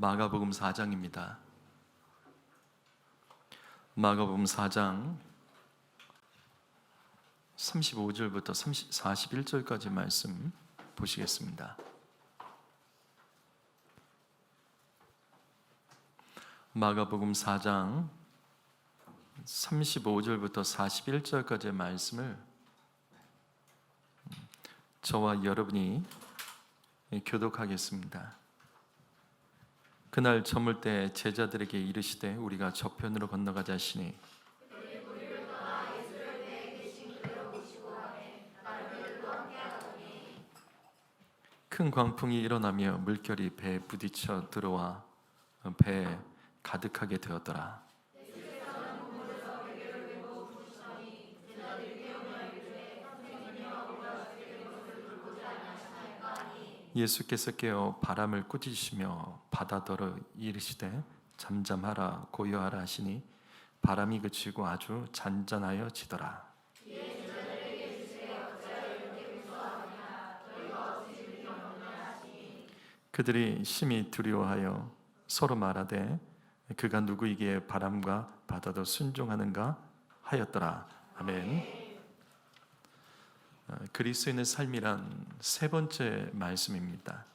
마가복음 4장입니다. 마가복음 4장 35절부터 41절까지 말씀 보시겠습니다. 마가복음 4장 35절부터 41절까지의 말씀을 저와 여러분이 교독하겠습니다. 그날 저물 때 제자들에게 이르시되 우리가 저편으로 건너가자 하시니 큰 광풍이 일어나며 물결이 배에 부딪혀 들어와 배에 가득하게 되었더라. 예수께서 깨어 바람을 꾸짖으시며 바다더러 이르시되 잠잠하라 고요하라 하시니 바람이 그치고 아주 잔잔하여 지더라. 그들이 심히 두려워하여 서로 말하되 그가 누구이기에 바람과 바다도 순종하는가 하였더라. 아멘. 그리스도인의 삶이란 세 번째 말씀입니다.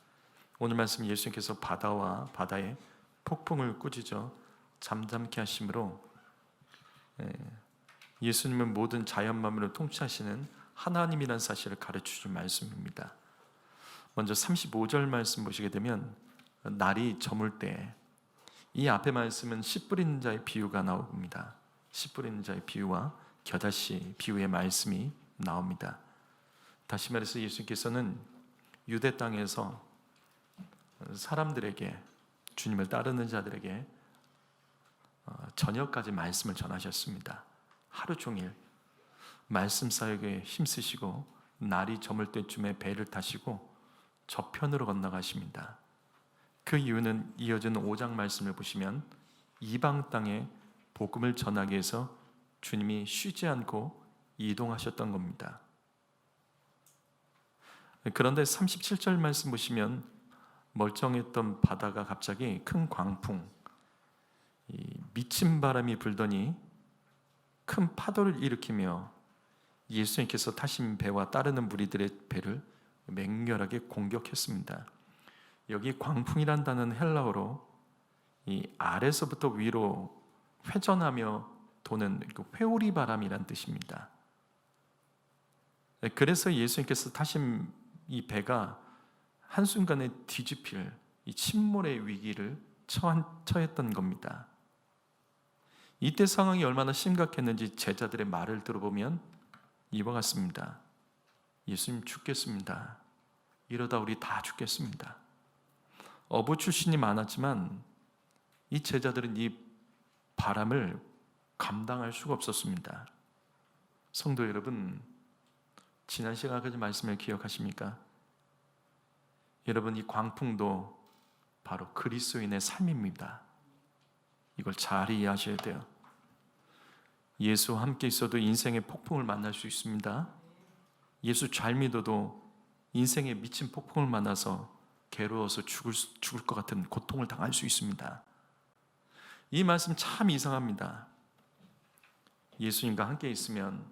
오늘 말씀 예수님께서 바다와 바다의 폭풍을 꾸짖어 잠잠케 하심으로 예수님은 모든 자연 만물을 통치하시는 하나님이라는 사실을 가르쳐준 말씀입니다. 먼저 35절 말씀 보시게 되면 날이 저물 때, 이 앞에 말씀은 씨 뿌리는 자의 비유가 나옵니다. 씨 뿌리는 자의 비유와 겨자씨 비유의 말씀이 나옵니다. 다시 말해서 예수님께서는 유대 땅에서 사람들에게, 주님을 따르는 자들에게 저녁까지 말씀을 전하셨습니다. 하루 종일 말씀 사역에 힘쓰시고 날이 저물 때쯤에 배를 타시고 저편으로 건너가십니다. 그 이유는 이어지는 5장 말씀을 보시면 이방 땅에 복음을 전하기 위해서 주님이 쉬지 않고 이동하셨던 겁니다. 그런데 37절 말씀 보시면 멀쩡했던 바다가 갑자기 큰 광풍, 미친 바람이 불더니 큰 파도를 일으키며 예수님께서 타신 배와 따르는 무리들의 배를 맹렬하게 공격했습니다. 여기 광풍이란 단어는 헬라어로 이 아래서부터 위로 회전하며 도는 회오리 바람이란 뜻입니다. 그래서 예수님께서 타신 이 배가 한순간에 뒤집힐 이 침몰의 위기를 처했던 겁니다. 이때 상황이 얼마나 심각했는지 제자들의 말을 들어보면 이와 같습니다. 예수님 죽겠습니다. 이러다 우리 다 죽겠습니다. 어부 출신이 많았지만 이 제자들은 이 바람을 감당할 수가 없었습니다. 성도 여러분, 지난 시간까지 말씀을 기억하십니까? 여러분, 이 광풍도 바로 그리스도인의 삶입니다. 이걸 잘 이해하셔야 돼요. 예수와 함께 있어도 인생의 폭풍을 만날 수 있습니다. 예수 잘 믿어도 인생의 미친 폭풍을 만나서 괴로워서 죽을 것 같은 고통을 당할 수 있습니다. 이 말씀 참 이상합니다. 예수님과 함께 있으면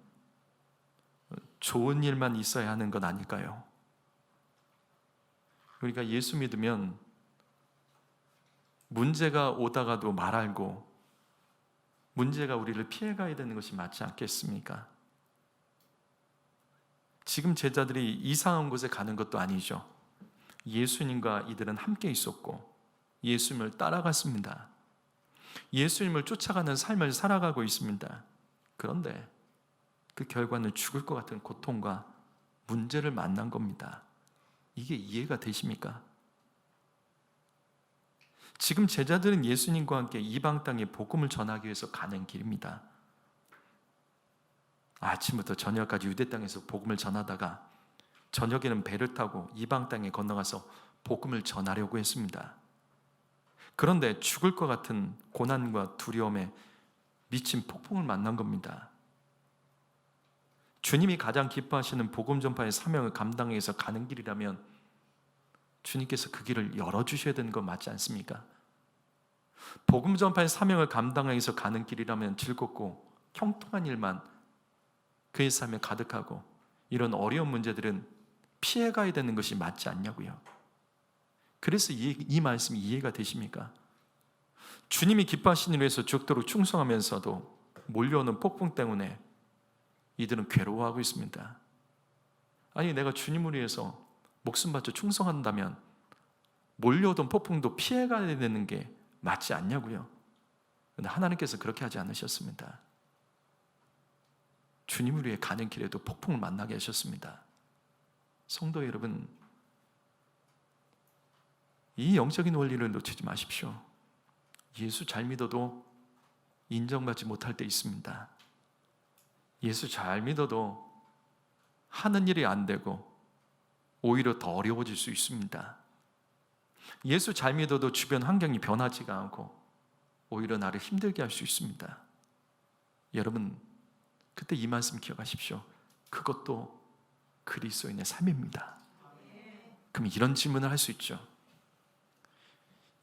좋은 일만 있어야 하는 것 아닐까요? 그러니까 예수 믿으면 문제가 오다가도 말알고 문제가 우리를 피해가야 되는 것이 맞지 않겠습니까? 지금 제자들이 이상한 곳에 가는 것도 아니죠. 예수님과 이들은 함께 있었고 예수님을 따라갔습니다. 예수님을 쫓아가는 삶을 살아가고 있습니다. 그런데 그 결과는 죽을 것 같은 고통과 문제를 만난 겁니다. 이게 이해가 되십니까? 지금 제자들은 예수님과 함께 이방 땅에 복음을 전하기 위해서 가는 길입니다. 아침부터 저녁까지 유대 땅에서 복음을 전하다가 저녁에는 배를 타고 이방 땅에 건너가서 복음을 전하려고 했습니다. 그런데 죽을 것 같은 고난과 두려움에 미친 폭풍을 만난 겁니다. 주님이 가장 기뻐하시는 복음 전파의 사명을 감당하기 위해서 가는 길이라면 주님께서 그 길을 열어주셔야 되는 거 맞지 않습니까? 복음 전파의 사명을 감당하기 위해서 가는 길이라면 즐겁고 형통한 일만 그의 삶에 가득하고, 이런 어려운 문제들은 피해가야 되는 것이 맞지 않냐고요. 그래서 이 말씀이 이해가 되십니까? 주님이 기뻐하시는 일 위해서 죽도록 충성하면서도 몰려오는 폭풍 때문에 이들은 괴로워하고 있습니다. 아니, 내가 주님을 위해서 목숨 바쳐 충성한다면 몰려오던 폭풍도 피해가야 되는 게 맞지 않냐고요. 그런데 하나님께서 그렇게 하지 않으셨습니다. 주님을 위해 가는 길에도 폭풍을 만나게 하셨습니다. 성도 여러분, 이 영적인 원리를 놓치지 마십시오. 예수 잘 믿어도 인정받지 못할 때 있습니다. 예수 잘 믿어도 하는 일이 안 되고 오히려 더 어려워질 수 있습니다. 예수 잘 믿어도 주변 환경이 변하지가 않고 오히려 나를 힘들게 할 수 있습니다. 여러분, 그때 이 말씀 기억하십시오. 그것도 그리스도인의 삶입니다. 그럼 이런 질문을 할 수 있죠.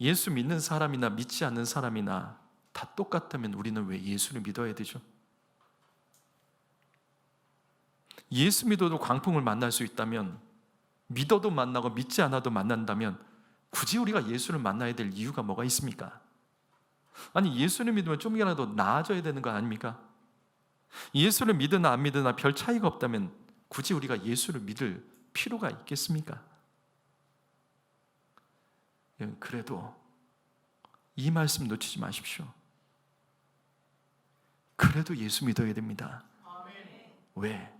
예수 믿는 사람이나 믿지 않는 사람이나 다 똑같다면 우리는 왜 예수를 믿어야 되죠? 예수 믿어도 광풍을 만날 수 있다면, 믿어도 만나고 믿지 않아도 만난다면 굳이 우리가 예수를 만나야 될 이유가 뭐가 있습니까? 아니, 예수를 믿으면 좀이라도 나아져야 되는 거 아닙니까? 예수를 믿으나 안 믿으나 별 차이가 없다면 굳이 우리가 예수를 믿을 필요가 있겠습니까? 그래도 이 말씀 놓치지 마십시오. 그래도 예수 믿어야 됩니다. 왜?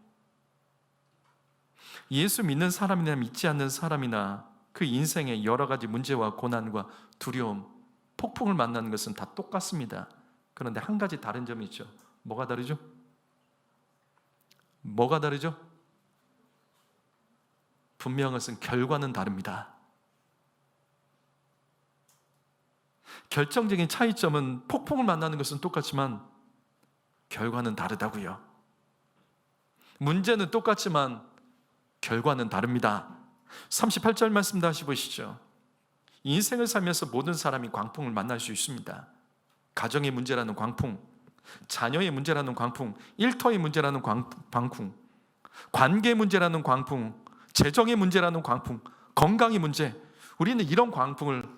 예수 믿는 사람이나 믿지 않는 사람이나 그 인생의 여러 가지 문제와 고난과 두려움, 폭풍을 만나는 것은 다 똑같습니다. 그런데 한 가지 다른 점이 있죠. 뭐가 다르죠? 뭐가 다르죠? 분명한 것은 결과는 다릅니다. 결정적인 차이점은 폭풍을 만나는 것은 똑같지만 결과는 다르다고요. 문제는 똑같지만 결과는 다릅니다. 38절 말씀 다시 보시죠. 인생을 살면서 모든 사람이 광풍을 만날 수 있습니다. 가정의 문제라는 광풍, 자녀의 문제라는 광풍, 일터의 문제라는 광풍, 관계 문제라는 광풍, 재정의 문제라는 광풍, 건강의 문제, 우리는 이런 광풍을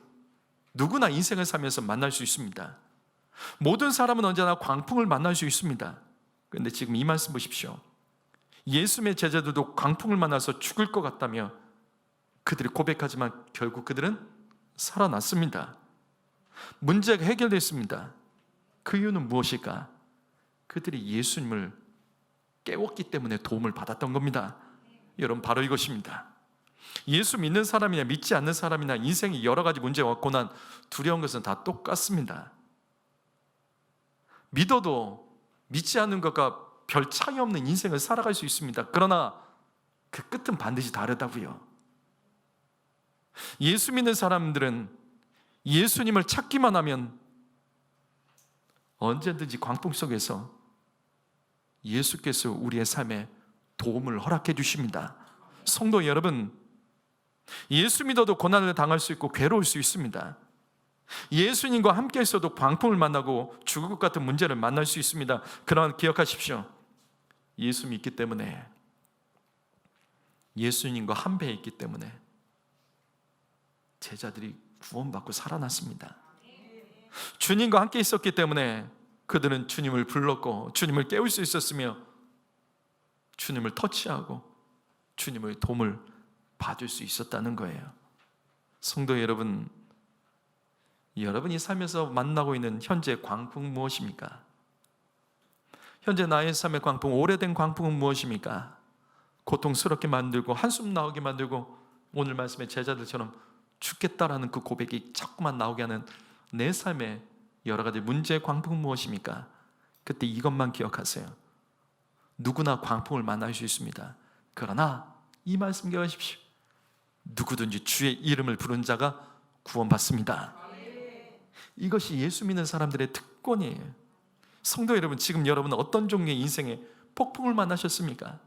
누구나 인생을 살면서 만날 수 있습니다. 모든 사람은 언제나 광풍을 만날 수 있습니다. 그런데 지금 이 말씀 보십시오. 예수님의 제자들도 광풍을 만나서 죽을 것 같다며 그들이 고백하지만 결국 그들은 살아났습니다. 문제가 해결됐습니다. 그 이유는 무엇일까? 그들이 예수님을 깨웠기 때문에 도움을 받았던 겁니다. 여러분, 바로 이것입니다. 예수 믿는 사람이나 믿지 않는 사람이나 인생의 여러 가지 문제와 고난, 두려운 것은 다 똑같습니다. 믿어도 믿지 않는 것과 별 차이 없는 인생을 살아갈 수 있습니다. 그러나 그 끝은 반드시 다르다고요. 예수 믿는 사람들은 예수님을 찾기만 하면 언제든지 광풍 속에서 예수께서 우리의 삶에 도움을 허락해 주십니다. 성도 여러분, 예수 믿어도 고난을 당할 수 있고 괴로울 수 있습니다. 예수님과 함께 있어도 광풍을 만나고 죽을 것 같은 문제를 만날 수 있습니다. 그러나 기억하십시오. 예수 믿기 때문에, 예수님과 한 배에 있기 때문에 제자들이 구원받고 살아났습니다. 주님과 함께 있었기 때문에 그들은 주님을 불렀고 주님을 깨울 수 있었으며 주님을 터치하고 주님의 도움을 받을 수 있었다는 거예요. 성도 여러분, 여러분이 살면서 만나고 있는 현재 광풍 무엇입니까? 현재 나의 삶의 광풍, 오래된 광풍은 무엇입니까? 고통스럽게 만들고 한숨 나오게 만들고 오늘 말씀의 제자들처럼 죽겠다라는 그 고백이 자꾸만 나오게 하는 내 삶의 여러 가지 문제의 광풍은 무엇입니까? 그때 이것만 기억하세요. 누구나 광풍을 만날 수 있습니다. 그러나 이 말씀 기억하십시오. 누구든지 주의 이름을 부른 자가 구원받습니다. 이것이 예수 믿는 사람들의 특권이에요. 성도 여러분, 지금 여러분은 어떤 종류의 인생에 폭풍을 만나셨습니까?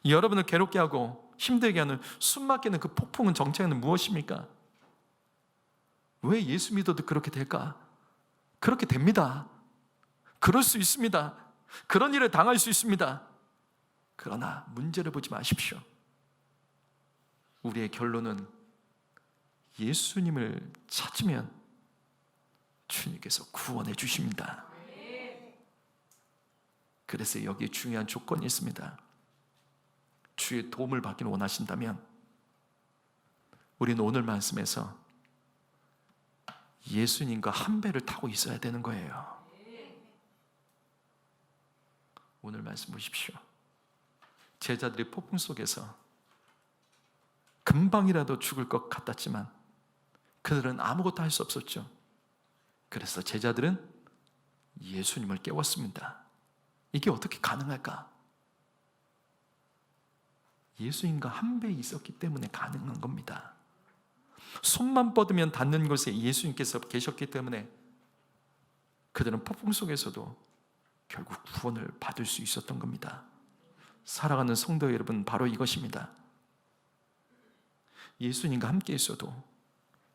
여러분을 괴롭게 하고 힘들게 하는 숨막히는 그 폭풍은 정체는 무엇입니까? 왜 예수 믿어도 그렇게 될까? 그렇게 됩니다. 그럴 수 있습니다. 그런 일을 당할 수 있습니다. 그러나 문제를 보지 마십시오. 우리의 결론은 예수님을 찾으면 주님께서 구원해 주십니다. 그래서 여기에 중요한 조건이 있습니다. 주의 도움을 받기를 원하신다면 우리는 오늘 말씀에서 예수님과 한 배를 타고 있어야 되는 거예요. 오늘 말씀 보십시오. 제자들이 폭풍 속에서 금방이라도 죽을 것 같았지만 그들은 아무것도 할 수 없었죠. 그래서 제자들은 예수님을 깨웠습니다. 이게 어떻게 가능할까? 예수님과 한 배에 있었기 때문에 가능한 겁니다. 손만 뻗으면 닿는 곳에 예수님께서 계셨기 때문에 그들은 폭풍 속에서도 결국 구원을 받을 수 있었던 겁니다. 살아가는 성도 여러분, 바로 이것입니다. 예수님과 함께 있어도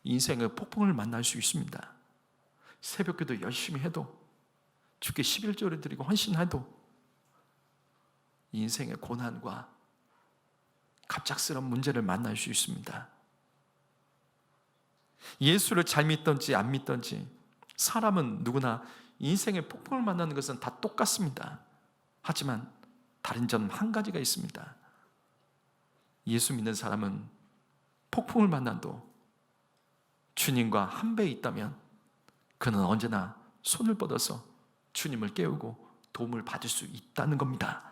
인생의 폭풍을 만날 수 있습니다. 새벽기도 열심히 해도, 주께 11조를 드리고 헌신해도 인생의 고난과 갑작스러운 문제를 만날 수 있습니다. 예수를 잘 믿든지 안 믿든지 사람은 누구나 인생의 폭풍을 만나는 것은 다 똑같습니다. 하지만 다른 점 한 가지가 있습니다. 예수 믿는 사람은 폭풍을 만나도 주님과 한 배에 있다면 그는 언제나 손을 뻗어서 주님을 깨우고 도움을 받을 수 있다는 겁니다.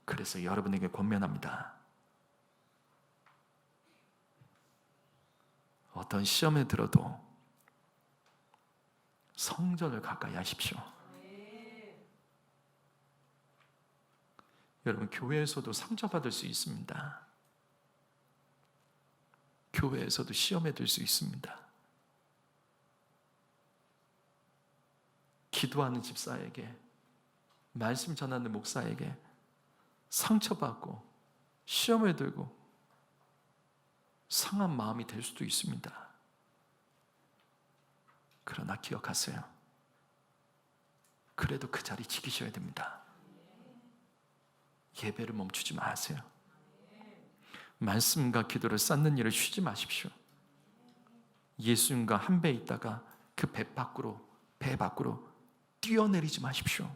그래서 여러분에게 권면합니다. 어떤 시험에 들어도 성전을 가까이 하십시오. 여러분, 교회에서도 상처받을 수 있습니다. 교회에서도 시험에 들 수 있습니다. 기도하는 집사에게, 말씀 전하는 목사에게 상처받고 시험에 들고 상한 마음이 될 수도 있습니다. 그러나 기억하세요. 그래도 그 자리 지키셔야 됩니다. 예배를 멈추지 마세요. 말씀과 기도를 쌓는 일을 쉬지 마십시오. 예수님과 한 배에 있다가 그 배 밖으로 뛰어내리지 마십시오.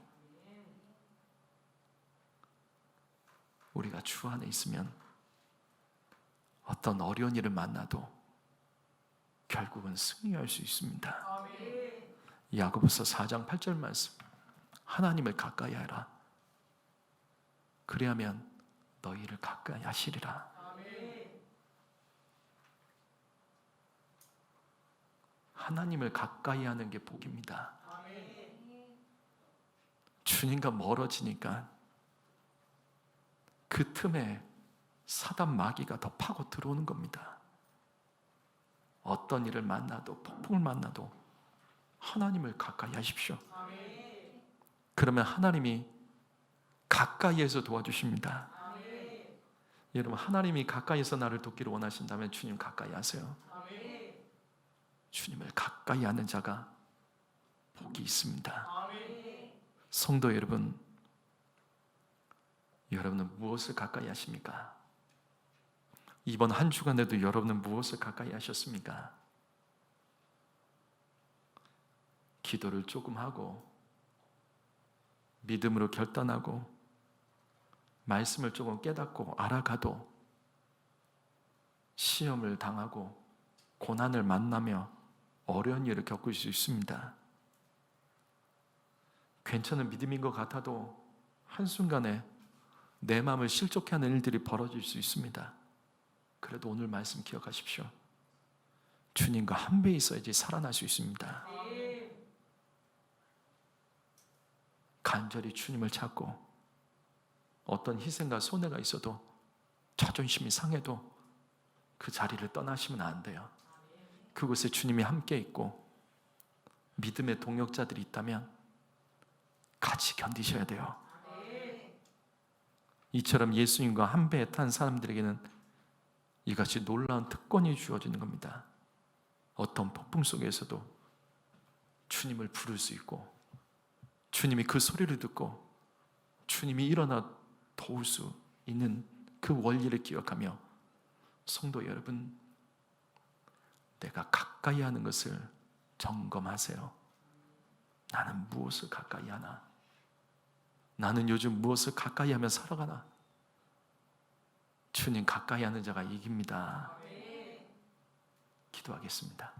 우리가 주 안에 있으면 어떤 어려운 일을 만나도 결국은 승리할 수 있습니다. 야고보서 4장 8절 말씀, 하나님을 가까이 하라. 그리하면 너희를 가까이 하시리라. 하나님을 가까이 하는 게 복입니다. 주님과 멀어지니까 그 틈에 사단 마귀가 더 파고 들어오는 겁니다. 어떤 일을 만나도, 폭풍을 만나도 하나님을 가까이 하십시오. 그러면 하나님이 가까이에서 도와주십니다. 여러분, 하나님이 가까이에서 나를 돕기를 원하신다면 주님 가까이 하세요. 주님을 가까이 하는 자가 복이 있습니다. 성도 여러분, 여러분은 무엇을 가까이 하십니까? 이번 한 주간에도 여러분은 무엇을 가까이 하셨습니까? 기도를 조금 하고, 믿음으로 결단하고, 말씀을 조금 깨닫고 알아가도 시험을 당하고 고난을 만나며 어려운 일을 겪을 수 있습니다. 괜찮은 믿음인 것 같아도 한순간에 내 마음을 실족해 하는 일들이 벌어질 수 있습니다. 그래도 오늘 말씀 기억하십시오. 주님과 한 배에 있어야지 살아날 수 있습니다. 간절히 주님을 찾고 어떤 희생과 손해가 있어도 자존심이 상해도 그 자리를 떠나시면 안 돼요. 그곳에 주님이 함께 있고 믿음의 동역자들이 있다면 같이 견디셔야 돼요. 이처럼 예수님과 한 배에 탄 사람들에게는 이같이 놀라운 특권이 주어지는 겁니다. 어떤 폭풍 속에서도 주님을 부를 수 있고, 주님이 그 소리를 듣고 주님이 일어나 도울 수 있는 그 원리를 기억하며, 성도 여러분, 내가 가까이 하는 것을 점검하세요. 나는 무엇을 가까이 하나? 나는 요즘 무엇을 가까이 하며 살아가나? 주님 가까이 하는 자가 이깁니다. 기도하겠습니다.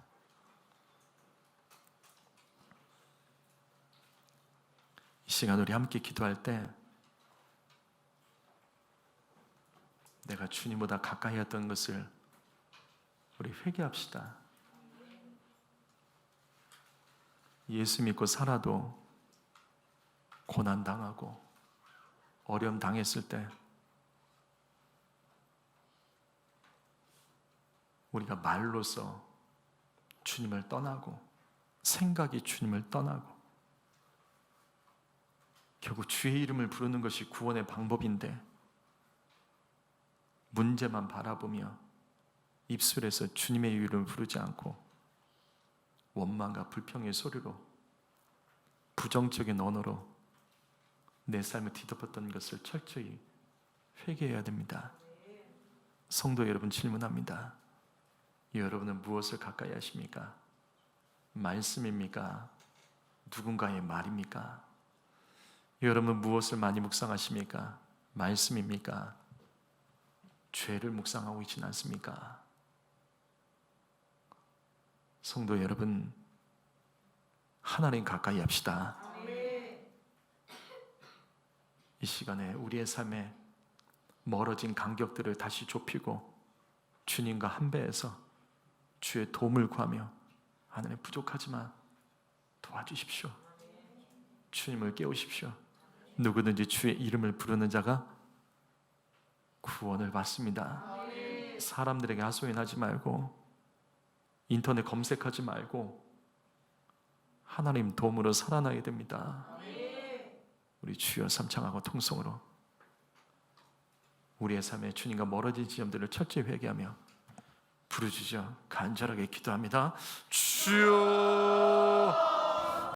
이 시간 우리 함께 기도할 때 내가 주님보다 가까이 했던 것을 우리 회개합시다. 예수 믿고 살아도 고난당하고 어려움 당했을 때 우리가 말로써 주님을 떠나고 생각이 주님을 떠나고 결국 주의 이름을 부르는 것이 구원의 방법인데 문제만 바라보며 입술에서 주님의 이름을 부르지 않고 원망과 불평의 소리로 부정적인 언어로 내 삶을 뒤덮었던 것을 철저히 회개해야 됩니다. 성도 여러분, 질문합니다. 여러분은 무엇을 가까이 하십니까? 말씀입니까? 누군가의 말입니까? 여러분은 무엇을 많이 묵상하십니까? 말씀입니까? 죄를 묵상하고 있지는 않습니까? 성도 여러분, 하나님 가까이 합시다. 이 시간에 우리의 삶에 멀어진 간격들을 다시 좁히고 주님과 한배해서 주의 도움을 구하며, 하나님 부족하지만 도와주십시오. 주님을 깨우십시오. 누구든지 주의 이름을 부르는 자가 구원을 받습니다. 사람들에게 하소연하지 말고 인터넷 검색하지 말고 하나님 도움으로 살아나야 됩니다. 우리 주여 삼창하고 통성으로 우리의 삶에 주님과 멀어진 지점들을 철저히 회개하며 부르짖어 간절하게 기도합니다. 주여